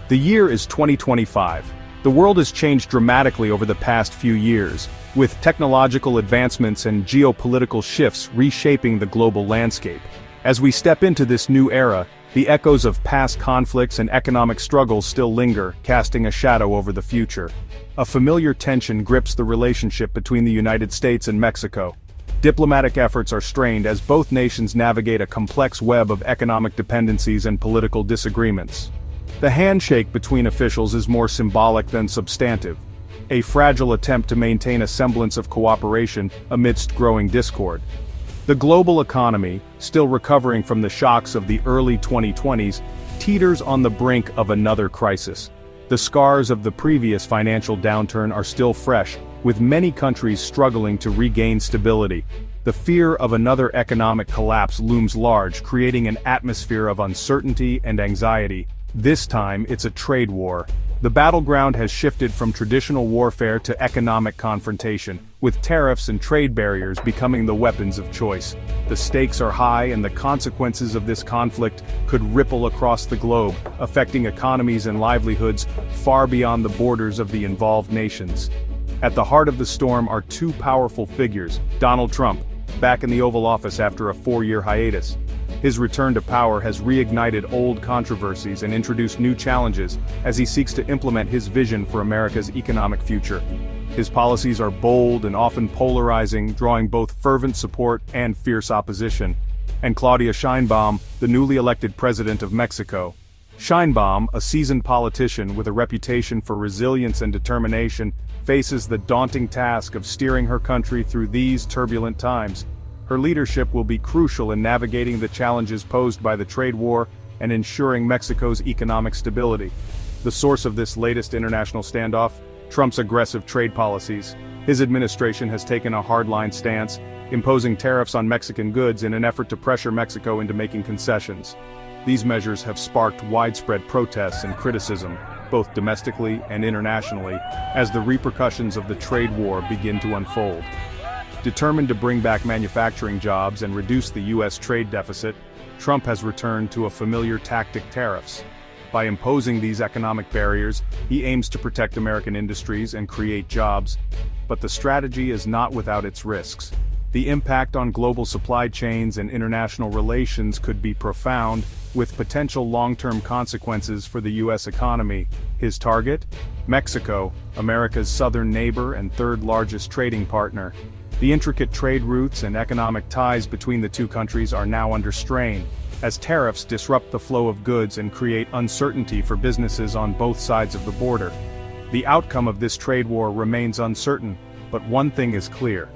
The year is 2025. The world has changed dramatically over the past few years, with technological advancements and geopolitical shifts reshaping the global landscape. As we step into this new era, the echoes of past conflicts and economic struggles still linger, casting a shadow over the future. A familiar tension grips the relationship between the United States and Mexico. Diplomatic efforts are strained as both nations navigate a complex web of economic dependencies and political disagreements. The handshake between officials is more symbolic than substantive, a fragile attempt to maintain a semblance of cooperation amidst growing discord. The global economy, still recovering from the shocks of the early 2020s, teeters on the brink of another crisis. The scars of the previous financial downturn are still fresh, with many countries struggling to regain stability. The fear of another economic collapse looms large, creating an atmosphere of uncertainty and anxiety. This time, it's a trade war. The battleground has shifted from traditional warfare to economic confrontation, with tariffs and trade barriers becoming the weapons of choice. The stakes are high, and the consequences of this conflict could ripple across the globe, affecting economies and livelihoods far beyond the borders of the involved nations. At the heart of the storm are two powerful figures: Donald Trump, back in the Oval Office after a 4-year hiatus. His return to power has reignited old controversies and introduced new challenges as he seeks to implement his vision for America's economic future. His policies are bold and often polarizing, drawing both fervent support and fierce opposition. And Claudia Sheinbaum, the newly elected president of Mexico. Sheinbaum, a seasoned politician with a reputation for resilience and determination, faces the daunting task of steering her country through these turbulent times. Her leadership will be crucial in navigating the challenges posed by the trade war and ensuring Mexico's economic stability. The source of this latest international standoff? Trump's aggressive trade policies. His administration has taken a hardline stance, imposing tariffs on Mexican goods in an effort to pressure Mexico into making concessions. These measures have sparked widespread protests and criticism, both domestically and internationally, as the repercussions of the trade war begin to unfold. Determined to bring back manufacturing jobs and reduce the U.S. trade deficit, Trump has returned to a familiar tactic: tariffs. By imposing these economic barriers, he aims to protect American industries and create jobs. But the strategy is not without its risks. The impact on global supply chains and international relations could be profound, with potential long-term consequences for the U.S. economy. His target? Mexico, America's southern neighbor and third-largest trading partner. The intricate trade routes and economic ties between the two countries are now under strain, as tariffs disrupt the flow of goods and create uncertainty for businesses on both sides of the border. The outcome of this trade war remains uncertain, but one thing is clear: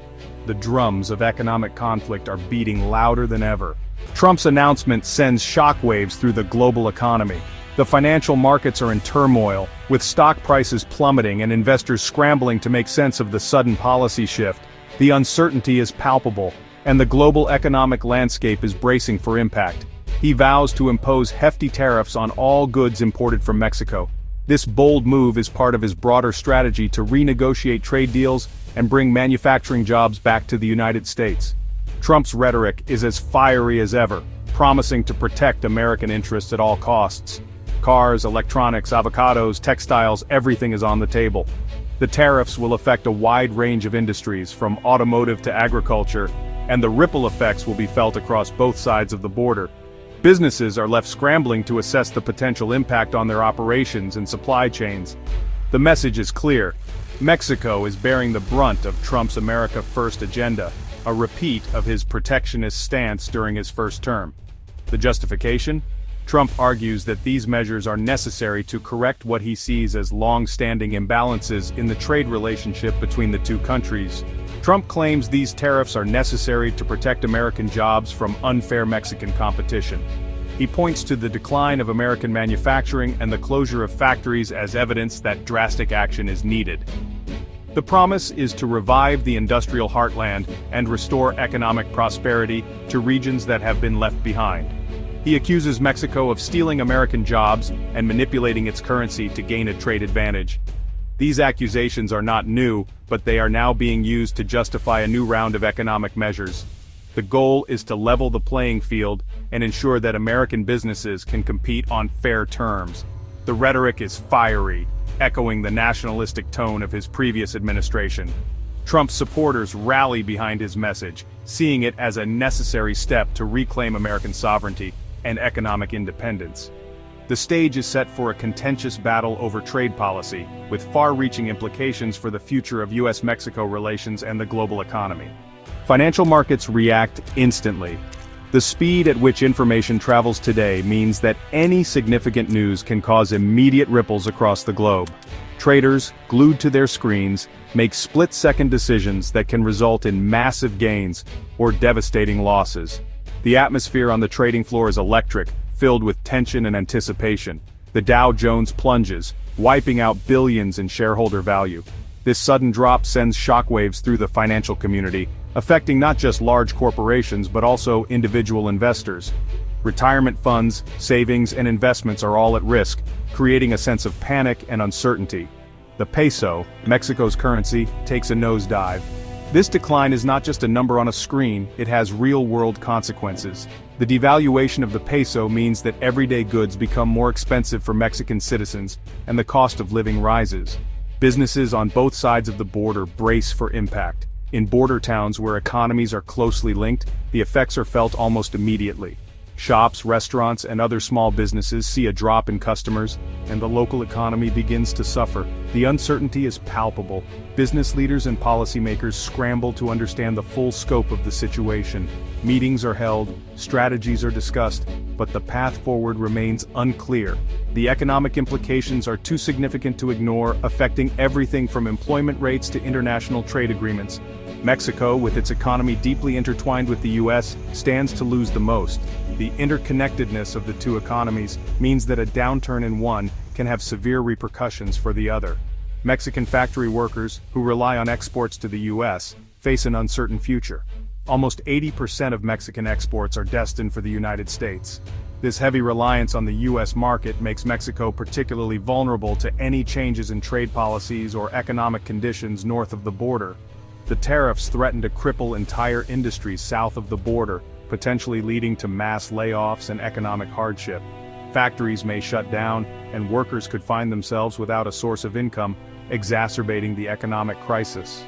the drums of economic conflict are beating louder than ever. Trump's announcement sends shockwaves through the global economy. The financial markets are in turmoil, with stock prices plummeting and investors scrambling to make sense of the sudden policy shift. The uncertainty is palpable, and the global economic landscape is bracing for impact. He vows to impose hefty tariffs on all goods imported from Mexico. This bold move is part of his broader strategy to renegotiate trade deals and bring manufacturing jobs back to the United States. Trump's rhetoric is as fiery as ever, promising to protect American interests at all costs. Cars, electronics, avocados, textiles, everything is on the table. The tariffs will affect a wide range of industries, from automotive to agriculture, and the ripple effects will be felt across both sides of the border. Businesses are left scrambling to assess the potential impact on their operations and supply chains. The message is clear: Mexico is bearing the brunt of Trump's America First agenda, a repeat of his protectionist stance during his first term. The justification? Trump argues that these measures are necessary to correct what he sees as long-standing imbalances in the trade relationship between the two countries. Trump claims these tariffs are necessary to protect American jobs from unfair Mexican competition. He points to the decline of American manufacturing and the closure of factories as evidence that drastic action is needed. The promise is to revive the industrial heartland and restore economic prosperity to regions that have been left behind. He accuses Mexico of stealing American jobs and manipulating its currency to gain a trade advantage. These accusations are not new, but they are now being used to justify a new round of economic measures. The goal is to level the playing field and ensure that American businesses can compete on fair terms. The rhetoric is fiery, echoing the nationalistic tone of his previous administration. Trump's supporters rally behind his message, seeing it as a necessary step to reclaim American sovereignty and economic independence. The stage is set for a contentious battle over trade policy, with far-reaching implications for the future of U.S.-Mexico relations and the global economy. Financial markets react instantly. The speed at which information travels today means that any significant news can cause immediate ripples across the globe. Traders, glued to their screens, make split-second decisions that can result in massive gains or devastating losses. The atmosphere on the trading floor is electric, filled with tension and anticipation. The Dow Jones plunges, wiping out billions in shareholder value. This sudden drop sends shockwaves through the financial community, affecting not just large corporations but also individual investors. Retirement funds, savings, and investments are all at risk, creating a sense of panic and uncertainty. The peso, Mexico's currency, takes a nosedive. This decline is not just a number on a screen, it has real-world consequences. The devaluation of the peso means that everyday goods become more expensive for Mexican citizens, and the cost of living rises. Businesses on both sides of the border brace for impact. In border towns where economies are closely linked, the effects are felt almost immediately. Shops, restaurants, and other small businesses see a drop in customers, and the local economy begins to suffer. The uncertainty is palpable. Business leaders and policymakers scramble to understand the full scope of the situation. Meetings are held, strategies are discussed, but the path forward remains unclear. The economic implications are too significant to ignore, affecting everything from employment rates to international trade agreements. Mexico, with its economy deeply intertwined with the U.S., stands to lose the most. The interconnectedness of the two economies means that a downturn in one can have severe repercussions for the other. Mexican factory workers, who rely on exports to the U.S., face an uncertain future. Almost 80% of Mexican exports are destined for the United States. This heavy reliance on the U.S. market makes Mexico particularly vulnerable to any changes in trade policies or economic conditions north of the border. The tariffs threaten to cripple entire industries south of the border, potentially leading to mass layoffs and economic hardship. Factories may shut down, and workers could find themselves without a source of income, exacerbating the economic crisis.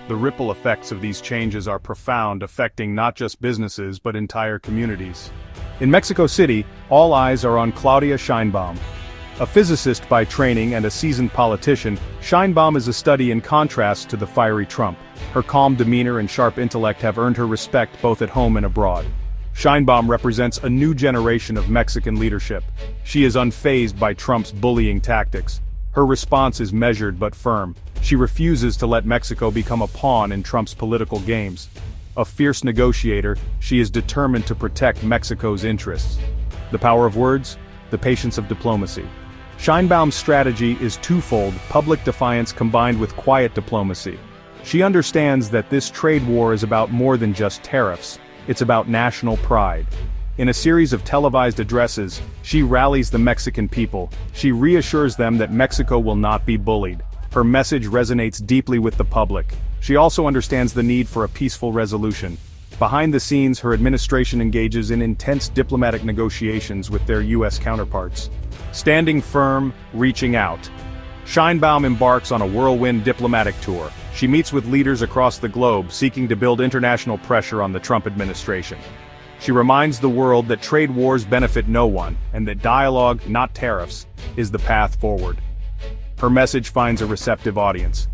The ripple effects of these changes are profound, affecting not just businesses but entire communities. In Mexico City, all eyes are on Claudia Sheinbaum. A physicist by training and a seasoned politician, Sheinbaum is a study in contrast to the fiery Trump. Her calm demeanor and sharp intellect have earned her respect both at home and abroad. Sheinbaum represents a new generation of Mexican leadership. She is unfazed by Trump's bullying tactics. Her response is measured but firm. She refuses to let Mexico become a pawn in Trump's political games. A fierce negotiator, she is determined to protect Mexico's interests. The power of words, the patience of diplomacy. Sheinbaum's strategy is twofold: public defiance combined with quiet diplomacy. She understands that this trade war is about more than just tariffs. It's about national pride. In a series of televised addresses, she rallies the Mexican people. She reassures them that Mexico will not be bullied. Her message resonates deeply with the public. She also understands the need for a peaceful resolution. Behind the scenes, her administration engages in intense diplomatic negotiations with their U.S. counterparts. Standing firm, reaching out. Sheinbaum embarks on a whirlwind diplomatic tour. She meets with leaders across the globe, seeking to build international pressure on the Trump administration. She reminds the world that trade wars benefit no one, and that dialogue, not tariffs, is the path forward. Her message finds a receptive audience.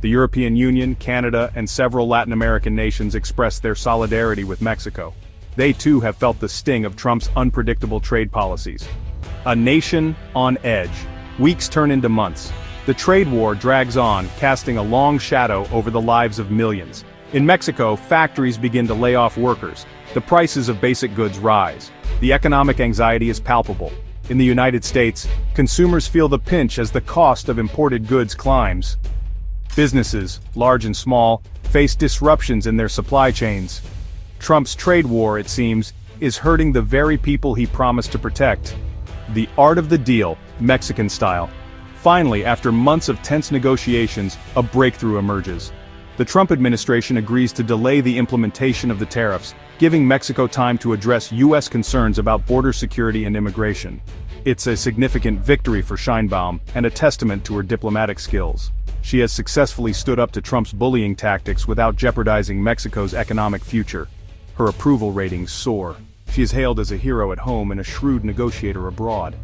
The European Union, Canada, and several Latin American nations express their solidarity with Mexico. They too have felt the sting of Trump's unpredictable trade policies. A nation on edge. Weeks turn into months. The trade war drags on, casting a long shadow over the lives of millions. In Mexico, factories begin to lay off workers. The prices of basic goods rise. The economic anxiety is palpable. In the United States, consumers feel the pinch as the cost of imported goods climbs. Businesses, large and small, face disruptions in their supply chains. Trump's trade war, it seems, is hurting the very people he promised to protect. The art of the deal, Mexican style. Finally, after months of tense negotiations, a breakthrough emerges. The Trump administration agrees to delay the implementation of the tariffs, giving Mexico time to address U.S. concerns about border security and immigration. It's a significant victory for Sheinbaum and a testament to her diplomatic skills. She has successfully stood up to Trump's bullying tactics without jeopardizing Mexico's economic future. Her approval ratings soar. She is hailed as a hero at home and a shrewd negotiator abroad.